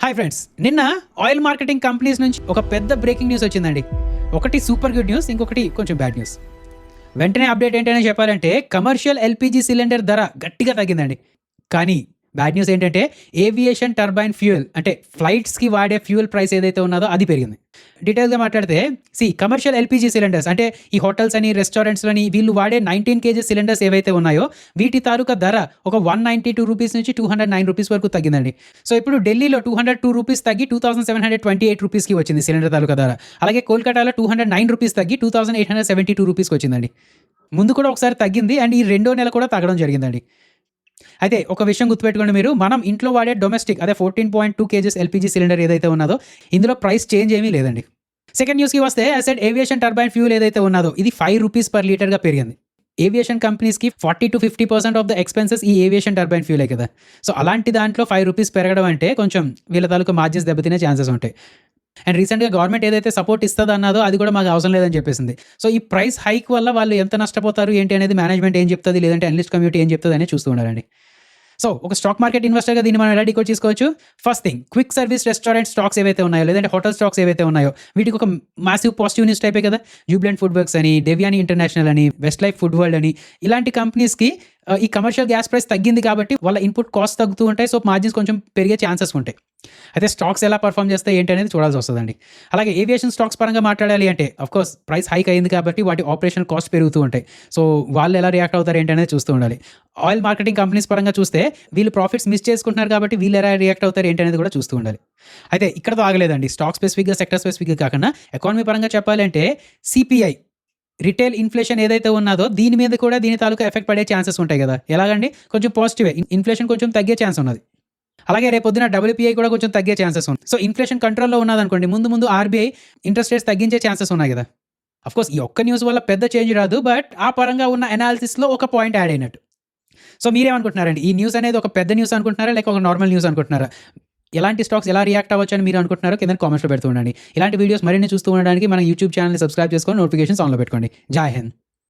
Hi friends, నిన్న oil marketing companies నుంచి ఒక పెద్ద బ్రేకింగ్ న్యూస్ వచ్చిందండి. ఒకటి సూపర్ గుడ్ న్యూస్, ఇంకొకటి కొంచెం బ్యాడ్ న్యూస్. వెంటనే అప్డేట్ ఏంటనే చెప్పాలంటే కమర్షియల్ ఎల్పిజి సిలిండర్ ధర గట్టిగా తగ్గిందండి. కానీ బ్యాడ్ న్యూస్ ఏంటంటే ఏవియేషన్ టర్బైన్ ఫ్యూయల్ అంటే ఫ్లైట్స్కి వాడే ఫ్యూయల్ ప్రైస్ ఏదైతే ఉన్నదో అది పెరిగింది. డీటెయిల్గా మాట్లాడితే కమర్షియల్ ఎల్పిజి సిలిండర్స్ అంటే ఈ హోటల్స్ అని రెస్టారెంట్స్లని వీళ్ళు వాడే 19 kg సిలిండర్స్ ఏవైతే ఉన్నాయో వీటి తాలూకా ధర ఒక 192 రూపీస్ నుంచి 209 రూపీస్ వరకు తగ్గిందండి. సో ఇప్పుడు ఢిల్లీలో 202 రూపీస్ తగ్గి 2728 రూపీస్కి వచ్చింది సిలిండర్ తాలూకా ధర. అలాగే కోల్కతాలో 209 రూపీస్ తగ్గి 2872 రూపీస్కి వచ్చిందండి. ముందు కూడా ఒకసారి తగ్గింది అండ్ ఈ రెండో నెల కూడా తగ్గడం జరిగిందండి. అయితే ఒక విషయం గుర్తుపెట్టుకోండి, మీరు మనం ఇంట్లో వాడే డొమెస్టిక్ అదే 14.2 kgs ఎల్పిజి సిలిండర్ ఏదైతే ఉన్నదో ఇందులో ప్రైస్ చేంజ్ ఏమీ లేదండి. సెకండ్ న్యూస్కి వస్తే అసెడ్ ఏవియేషన్ టర్బైన్ ఫ్యూల్ ఏదైతే ఉన్నదో ఇది 5 రూపీస్ పర్ లీటర్గా పెరిగింది. ఏవియేషన్ కంపెనీస్కి 40-50% ఆఫ్ ద ఎక్స్పెన్సెస్ ఈ ఏవియేషన్ టర్బైన్ ఫ్యూలే కదా. సో అలాంటి దాంట్లో 5 రూపీస్ పెరగడం అంటే కొంచెం వీళ్ళ తాలూకా మార్జిన్స్ దెబ్బతినే ఛాన్సెస్ ఉంటాయి. అండ్ రీసెంట్గా గవర్నమెంట్ ఏదైతే సపోర్ట్ ఇస్తుంది అన్నదో అది కూడా మాకు అవసరం లేదని చెప్పేసింది. సో ఈ ప్రైస్ హైక్ వల్ల వాళ్ళు ఎంత నష్టపోతారు ఏంటి అనేది మేనేజ్మెంట్ ఏం చెప్తుంది, లేదంటే అనలిస్ట్ కమ్యూనిటీ ఏం చెప్తుంది అనేది చూస్తూ ఉండాలండి. సో ఒక స్టాక్ మార్కెట్ ఇన్వెస్టర్గా దీన్ని మనం ఎలా డీకోడ్ చేసుకోవచ్చు? First thing, quick service restaurant stocks ఏవైతే ఉన్నాయో లేదంటే హోటల్ స్టాక్స్ ఏవైతే ఉన్నాయో వీటికి ఒక మాసివ్ పాజిటివ్ న్యూస్ టైపే కదా. జూబ్లెంట్ ఫుడ్ వర్క్స్ అని, దేవ్యాని ఇంటర్నేషనల్ అని, వెస్ట్ లైఫ్ ఫుడ్ వరల్డ్ అని ఇలాంటి కంపెనీస్కి ఈ కమర్షియల్ గ్యాస్ ప్రైస్ తగ్గింది కాబట్టి వాళ్ళ ఇన్పుట్ కాస్ట్ తగ్గుతూ ఉంటాయి. సో మార్జిన్స్ కొంచెం పెరిగే ఛాన్సెస్ ఉంటాయి. అయితే స్టాక్స్ ఎలా పర్ఫామ్ చేస్తాయి ఏంటి అనేది చూడాల్సి వస్తుందండి. అలాగే ఏవియేషన్ స్టాక్స్ పరంగా మాట్లాడాలి అంటే అఫ్కోర్స్ ప్రైస్ హైక్ అయింది కాబట్టి వాటి ఆపరేషన్ కాస్ట్ పెరుగుతూ ఉంటాయి. సో వాళ్ళు ఎలా రియాక్ట్ అవుతారు ఏంటి అనేది చూస్తూ ఉండాలి. ఆయిల్ మార్కెటింగ్ కంపెనీస్ పరంగా చూస్తే వీళ్ళు ప్రాఫిట్స్ మిస్ చేసుకుంటున్నారు కాబట్టి వీళ్ళు ఎలా రియాక్ట్ అవుతారు ఏంటి అనేది కూడా చూస్తూ ఉండాలి. అయితే ఇక్కడతో ఆగలేదండి. స్టాక్ స్పెసిఫిక్గా, సెక్టర్ స్పెసిఫిక్గా కాకుండా ఎకానమీ పరంగా చెప్పాలి అంటే సిపిఐ రిటైల్ ఇన్ఫ్లేషన్ ఏదైతే ఉన్నదో దీని మీద కూడా దీని తాలూకా ఎఫెక్ట్ పడే ఛాన్సెస్ ఉంటాయి కదా. ఎలాగండి? కొంచెం పాజిటివే, ఇన్ఫ్లేషన్ కొంచెం తగ్గే ఛాన్స్ ఉన్నది. అలాగే రేపొద్దున WPI కూడా కొంచెం తగ్గే ఛాన్సెస్ ఉంది. సో ఇన్ఫ్లేషన్ కంట్రోల్లో ఉన్నదనుకోండి, ముందు RBI ఇంట్రెస్ట్ రేట్స్ తగ్గించే ఛాన్సెస్ ఉన్నాయి కదా. అఫ్కోర్స్ ఈ ఒక్క న్యూస్ వల్ల పెద్ద చేంజ్ రాదు, బట్ ఆ పరంగా ఉన్న అనాలిసిస్లో ఒక పాయింట్ యాడ్ అయినట్టు. సో మీరేమనుకుంటున్నారండి? ఈ న్యూస్ అనేది ఒక పెద్ద న్యూస్ అనుకుంటున్నారా లేక ఒక నార్మల్ న్యూస్ అనుకుంటున్నారా? ఎలాంటి స్టాక్స్ ఎలా రియాక్ట్ అవ్వచ్చు అని మీరు అనుకుంటున్నారో కింద కామెంట్స్లో పెడుతూ ఉండండి. ఇలాంటి వీడియోస్ మరిన్ని చూస్తూ ఉండడానికి మన యూట్యూబ్ ఛానల్ని సబ్స్క్రైబ్ చేసుకొని నోటిఫికేషన్స్ ఆన్లో పెట్టుకోండి. జై హింద్.